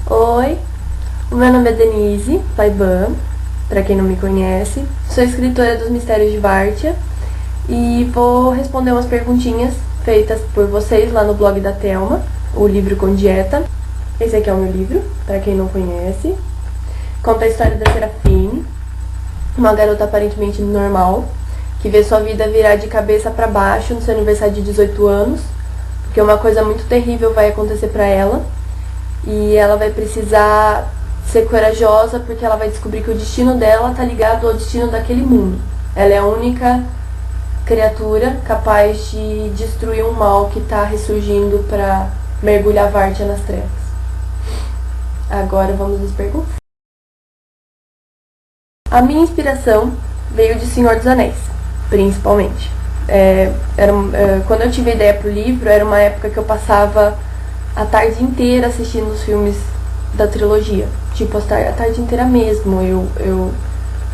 Oi, o meu nome é Denise Paiban, para quem não me conhece. Sou escritora dos Mistérios de Vártia e vou responder umas perguntinhas feitas por vocês lá no blog da Thelma, o livro com dieta. Esse aqui é o meu livro, para quem não conhece. Conta a história da Serafine, uma garota aparentemente normal, que vê sua vida virar de cabeça para baixo no seu aniversário de 18 anos, porque uma coisa muito terrível vai acontecer para ela. E ela vai precisar ser corajosa porque ela vai descobrir que o destino dela tá ligado ao destino daquele mundo. Ela é a única criatura capaz de destruir um mal que tá ressurgindo para mergulhar Vártia nas trevas. Agora vamos às perguntas. A minha inspiração veio de Senhor dos Anéis, principalmente. Quando eu tive a ideia pro livro, era uma época que eu passava a tarde inteira assistindo os filmes da trilogia. Tipo, a tarde inteira mesmo.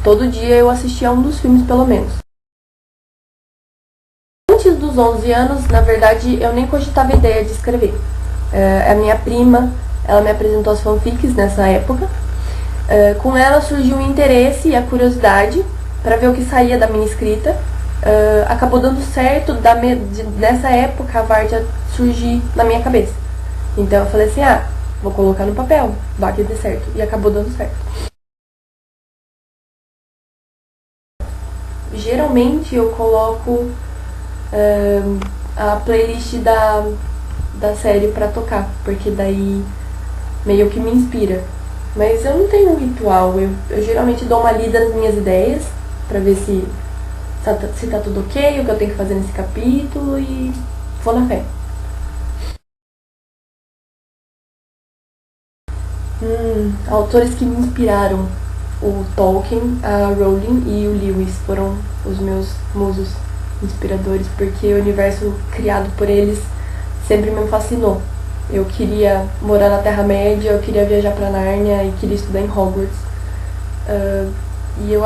Todo dia eu assistia um dos filmes, pelo menos. Antes dos 11 anos, na verdade, eu nem cogitava a ideia de escrever. A minha prima, ela me apresentou as fanfics nessa época. Com ela surgiu o interesse e a curiosidade para ver o que saía da minha escrita. Acabou dando certo, nessa época a Vártia surgir na minha cabeça. Então eu falei assim, vou colocar no papel, vai que dê certo. E acabou dando certo. Geralmente eu coloco a playlist da série pra tocar, porque daí meio que me inspira. Mas eu não tenho um ritual, eu geralmente dou uma lida nas minhas ideias, pra ver se tá tudo ok, o que eu tenho que fazer nesse capítulo e vou na fé. Autores que me inspiraram: o Tolkien, a Rowling e o Lewis foram os meus musos inspiradores, porque o universo criado por eles sempre me fascinou. Eu queria morar na Terra-média, eu queria viajar pra Nárnia e queria estudar em Hogwarts. Eu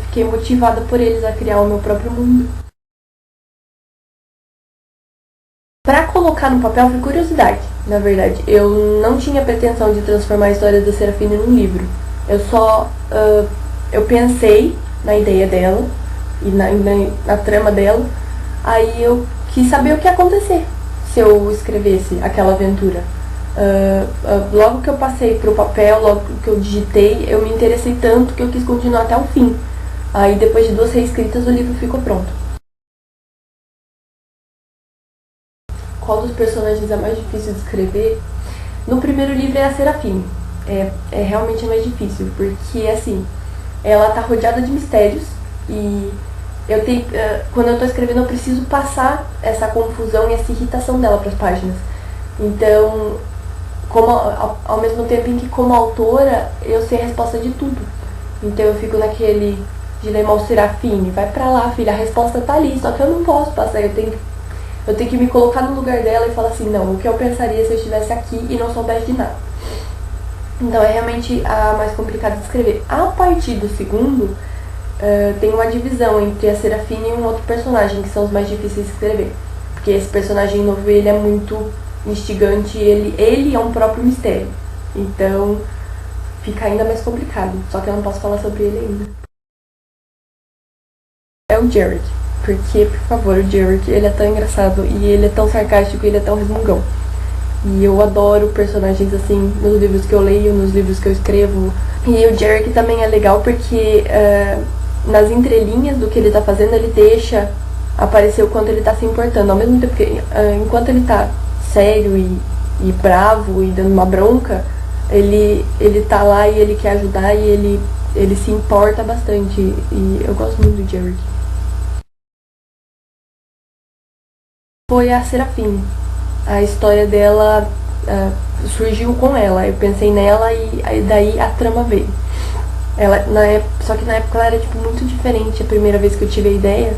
fiquei motivada por eles a criar o meu próprio mundo. Pra colocar no papel foi curiosidade, na verdade. Eu não tinha pretensão de transformar a história da Serafine num livro. Eu pensei na ideia dela e na trama dela. Aí eu quis saber o que ia acontecer se eu escrevesse aquela aventura. Logo que eu passei pro papel, logo que eu digitei, eu me interessei tanto que eu quis continuar até o fim. Aí depois de 2 reescritas o livro ficou pronto. Qual dos personagens é mais difícil de escrever? No primeiro livro é a Serafine. É realmente mais difícil, porque assim, ela tá rodeada de mistérios e quando eu tô escrevendo eu preciso passar essa confusão e essa irritação dela para as páginas. Então, ao mesmo tempo em que como autora eu sei a resposta de tudo. Então eu fico naquele dilema: Serafine, vai pra lá, filha, a resposta tá ali, só que eu não posso passar, eu tenho que me colocar no lugar dela e falar assim, não, o que eu pensaria se eu estivesse aqui e não soubesse de nada. Então é realmente a mais complicada de escrever. A partir do segundo, tem uma divisão entre a Serafine e um outro personagem, que são os mais difíceis de escrever. Porque esse personagem novo, ele é muito instigante, ele é um próprio mistério. Então fica ainda mais complicado, só que eu não posso falar sobre ele ainda. É o Jared. Porque, por favor, o Jared, ele é tão engraçado e ele é tão sarcástico e ele é tão resmungão. E eu adoro personagens assim nos livros que eu leio, nos livros que eu escrevo. E o Jared também é legal porque nas entrelinhas do que ele tá fazendo, ele deixa aparecer o quanto ele tá se importando. Ao mesmo tempo que, enquanto ele tá sério e bravo e dando uma bronca, ele tá lá e ele quer ajudar e ele se importa bastante. E eu gosto muito do Jared. Foi a Serafine. A história dela surgiu com ela. Eu pensei nela e daí a trama veio. Só que na época ela era muito diferente. A primeira vez que eu tive a ideia,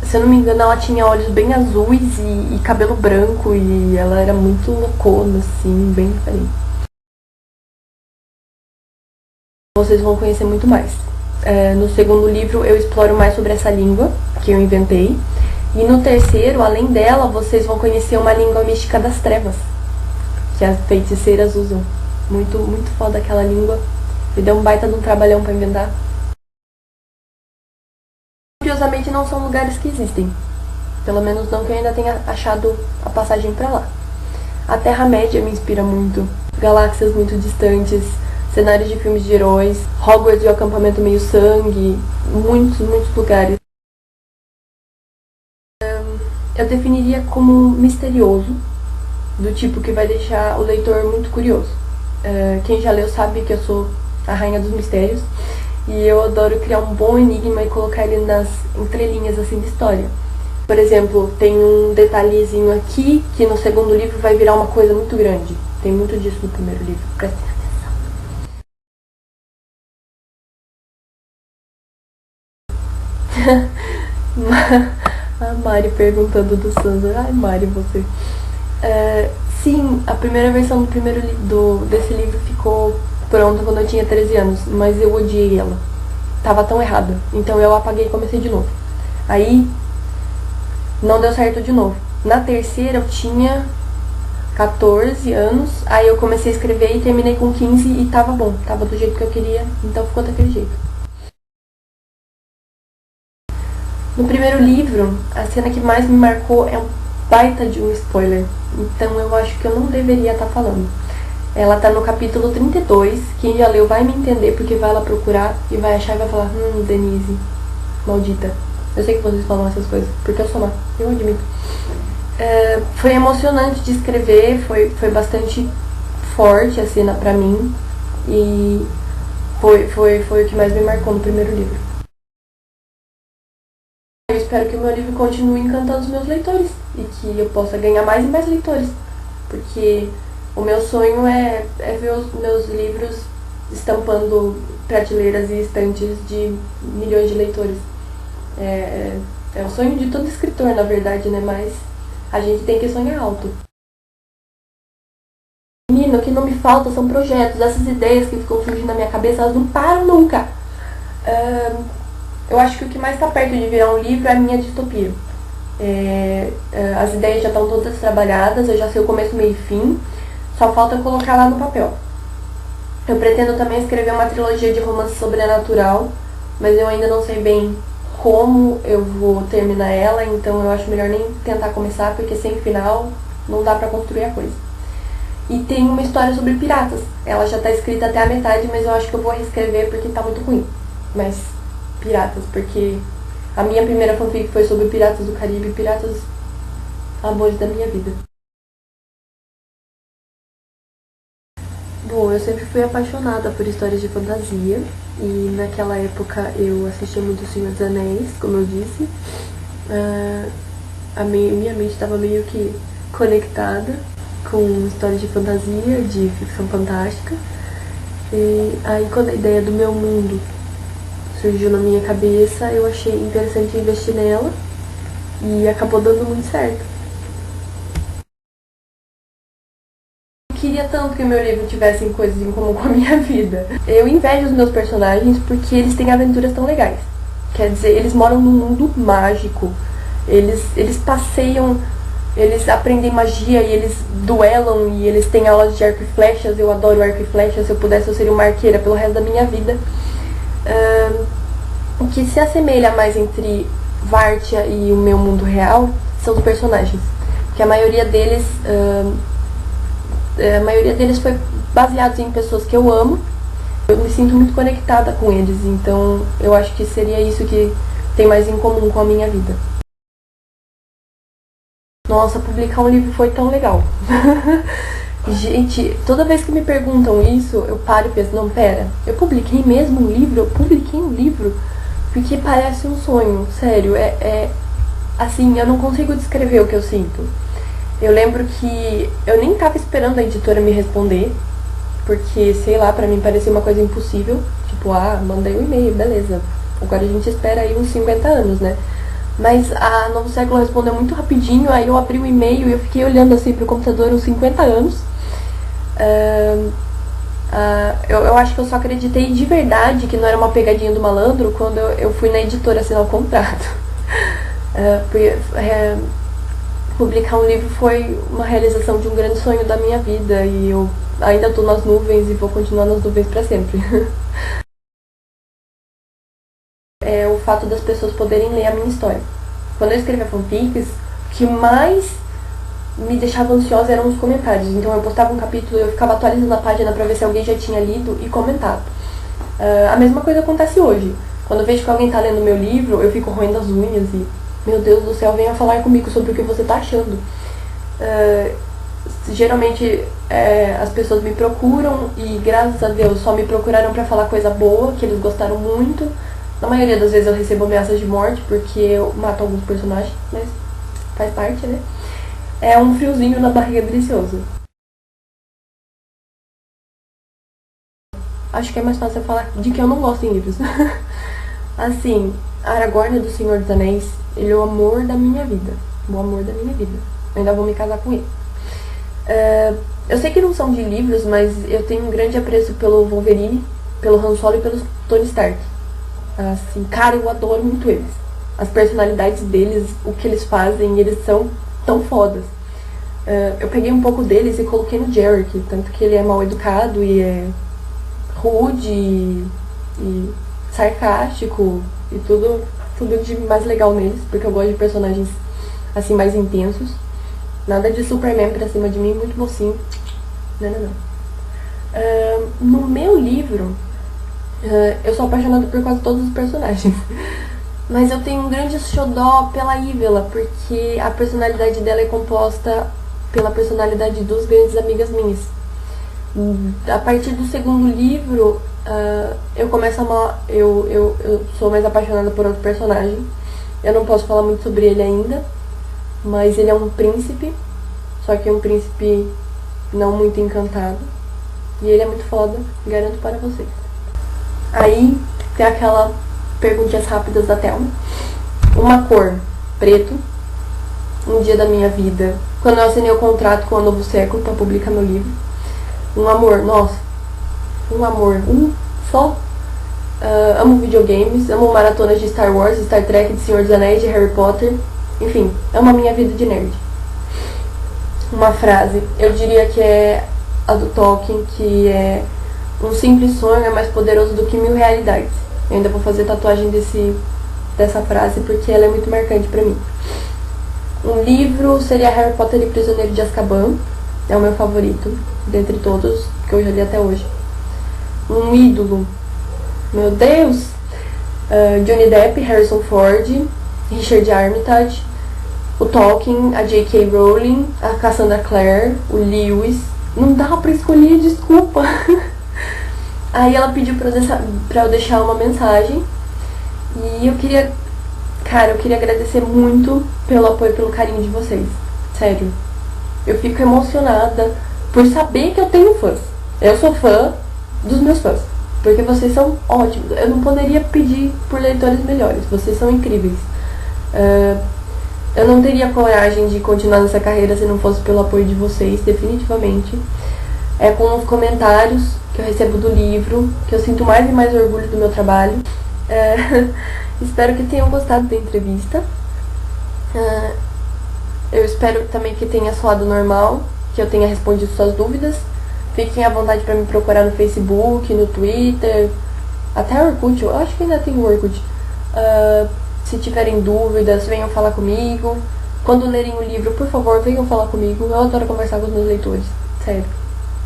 se eu não me engano, ela tinha olhos bem azuis e cabelo branco e ela era muito loucona, assim, bem diferente. Vocês vão conhecer muito mais. No segundo livro eu exploro mais sobre essa língua que eu inventei. E no terceiro, além dela, vocês vão conhecer uma língua mística das trevas, que que as feiticeiras usam. Muito, muito foda aquela língua. Me deu um baita de um trabalhão pra inventar. Curiosamente não são lugares que existem. Pelo menos não que eu ainda tenha achado a passagem pra lá. A Terra-média me inspira muito. Galáxias muito distantes, cenários de filmes de heróis, Hogwarts e o acampamento meio sangue, muitos, muitos lugares. Eu definiria como misterioso, do tipo que vai deixar o leitor muito curioso. Quem já leu sabe que eu sou a rainha dos mistérios e eu adoro criar um bom enigma e colocar ele nas entrelinhas assim da história. Por exemplo, tem um detalhezinho aqui que no segundo livro vai virar uma coisa muito grande. Tem muito disso no primeiro livro, prestem atenção. A Mari perguntando do Sansa. Ai, Mari, você. Sim, a primeira versão desse livro ficou pronta quando eu tinha 13 anos, mas eu odiei ela. Tava tão errada. Então eu apaguei e comecei de novo. Aí não deu certo de novo. Na terceira eu tinha 14 anos, aí eu comecei a escrever e terminei com 15 e tava bom, tava do jeito que eu queria, então ficou daquele jeito. No primeiro livro, a cena que mais me marcou é um baita de um spoiler, então eu acho que eu não deveria estar falando. Ela tá no capítulo 32, quem já leu vai me entender porque vai lá procurar e vai achar e vai falar, Denise, maldita. Eu sei que vocês falam essas coisas, porque eu sou má, eu admito. Foi emocionante de escrever, foi bastante forte a cena pra mim e foi o que mais me marcou no primeiro livro. Eu espero que o meu livro continue encantando os meus leitores e que eu possa ganhar mais e mais leitores, porque o meu sonho é ver os meus livros estampando prateleiras e estantes de milhões de leitores. É o sonho de todo escritor, na verdade, né? Mas a gente tem que sonhar alto. Menino, o que não me falta são projetos. Essas ideias que ficam surgindo na minha cabeça, elas não param nunca. Eu acho que o que mais está perto de virar um livro é a minha distopia. As ideias já estão todas trabalhadas, eu já sei o começo, meio e fim. Só falta eu colocar lá no papel. Eu pretendo também escrever uma trilogia de romance sobrenatural, mas eu ainda não sei bem como eu vou terminar ela, então eu acho melhor nem tentar começar, porque sem final não dá pra construir a coisa. E tem uma história sobre piratas. Ela já tá escrita até a metade, mas eu acho que eu vou reescrever porque tá muito ruim. Mas piratas, porque a minha primeira fanfic foi sobre piratas do Caribe, piratas amores da minha vida. Bom, eu sempre fui apaixonada por histórias de fantasia e naquela época eu assistia muito O Senhor dos Anéis, como eu disse. Minha mente estava meio que conectada com histórias de fantasia, de ficção fantástica. E aí quando a ideia do meu mundo surgiu na minha cabeça, eu achei interessante investir nela e acabou dando muito certo. Queria tanto que o meu livro tivesse coisas em comum com a minha vida. Eu invejo os meus personagens porque eles têm aventuras tão legais. Quer dizer, eles moram num mundo mágico. Eles passeiam, eles aprendem magia e eles duelam e eles têm aulas de arco e flechas. Eu adoro arco e flechas. Se eu pudesse, eu seria uma arqueira pelo resto da minha vida. O que se assemelha mais entre Vartia e o meu mundo real são os personagens. Porque a maioria deles foi baseados em pessoas que eu amo. Eu me sinto muito conectada com eles, então eu acho que seria isso que tem mais em comum com a minha vida. Nossa, publicar um livro foi tão legal. Gente, toda vez que me perguntam isso, eu paro e penso, não, pera, eu publiquei mesmo um livro? Eu publiquei um livro? Porque parece um sonho, sério, assim, eu não consigo descrever o que eu sinto. Eu lembro que eu nem tava esperando a editora me responder, porque, sei lá, pra mim parecia uma coisa impossível. Tipo, mandei um e-mail, beleza. Agora a gente espera aí uns 50 anos, né? Mas a Novo Século respondeu muito rapidinho, aí eu abri o e-mail e eu fiquei olhando assim pro computador uns 50 anos. Eu acho que eu só acreditei de verdade que não era uma pegadinha do malandro quando eu fui na editora assinar o contrato. publicar um livro foi uma realização de um grande sonho da minha vida e eu ainda estou nas nuvens e vou continuar nas nuvens para sempre. É o fato das pessoas poderem ler a minha história. Quando eu escrevia fanfics, o que mais me deixava ansiosa eram os comentários. Então eu postava um capítulo, eu ficava atualizando a página para ver se alguém já tinha lido e comentado. A mesma coisa acontece hoje. Quando eu vejo que alguém está lendo meu livro, eu fico roendo as unhas e, meu Deus do céu, venha falar comigo sobre o que você está achando. Geralmente as pessoas me procuram e, graças a Deus, só me procuraram para falar coisa boa, que eles gostaram muito. Na maioria das vezes eu recebo ameaças de morte porque eu mato alguns personagens, mas faz parte, né? É um friozinho na barriga delicioso. Acho que é mais fácil eu falar de que eu não gosto em livros. Assim, Aragorn do Senhor dos Anéis, ele é o amor da minha vida. O amor da minha vida. Eu ainda vou me casar com ele. Eu sei que não são de livros, mas eu tenho um grande apreço pelo Wolverine, pelo Han Solo e pelo Tony Stark. Assim, cara, eu adoro muito eles. As personalidades deles, o que eles fazem, eles são tão fodas. Eu peguei um pouco deles e coloquei no Jarek, tanto que ele é mal educado e é rude e sarcástico e tudo de mais legal neles, porque eu gosto de personagens assim mais intensos. Nada de Superman pra cima de mim, muito mocinho. Não. No meu livro, eu sou apaixonada por quase todos os personagens. Mas eu tenho um grande xodó pela Ivela, porque a personalidade dela é composta pela personalidade dos grandes amigas minhas. A partir do segundo livro, eu começo a amar. Eu sou mais apaixonada por outro personagem. Eu não posso falar muito sobre ele ainda, mas ele é um príncipe, só que é um príncipe não muito encantado. E ele é muito foda, garanto para vocês. Aí tem aquela perguntinhas rápidas da Thelma. Uma cor, preto. Um dia da minha vida, quando eu assinei o contrato com a Novo Século para publicar meu livro. Um amor, nossa, um amor, um só. Amo videogames, amo maratonas de Star Wars, Star Trek, de Senhor dos Anéis, de Harry Potter. Enfim, amo a minha vida de nerd. Uma frase, eu diria que é a do Tolkien, que é: um simples sonho é mais poderoso do que 1000 realidades. Eu ainda vou fazer tatuagem dessa frase porque ela é muito marcante pra mim. Um livro seria Harry Potter e Prisioneiro de Azkaban. É o meu favorito, dentre todos que eu já li até hoje. Um ídolo, meu Deus! Johnny Depp, Harrison Ford, Richard Armitage, o Tolkien, a J.K. Rowling, a Cassandra Clare, o Lewis. Não dá pra escolher, desculpa. Aí ela pediu pra eu deixar uma mensagem. E eu queria agradecer muito pelo apoio e pelo carinho de vocês. Sério. Eu fico emocionada por saber que eu tenho fãs. Eu sou fã dos meus fãs, porque vocês são ótimos. Eu não poderia pedir por leitores melhores. Vocês são incríveis. Eu não teria coragem de continuar nessa carreira se não fosse pelo apoio de vocês, definitivamente. É com os comentários que eu recebo do livro que eu sinto mais e mais orgulho do meu trabalho. Espero que tenham gostado da entrevista. Eu espero também que tenha soado normal, que eu tenha respondido suas dúvidas. Fiquem à vontade para me procurar no Facebook, no Twitter, até Orkut. Eu acho que ainda tem o Orkut. Se tiverem dúvidas, venham falar comigo. Quando lerem o livro, por favor, venham falar comigo. Eu adoro conversar com os meus leitores, sério.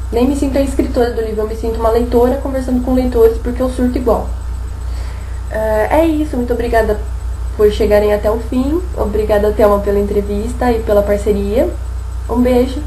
Nem me sinto a escritora do livro, eu me sinto uma leitora conversando com leitores, porque eu surto igual. É isso, muito obrigada por chegarem até o fim. Obrigada, Thelma, pela entrevista e pela parceria. Um beijo.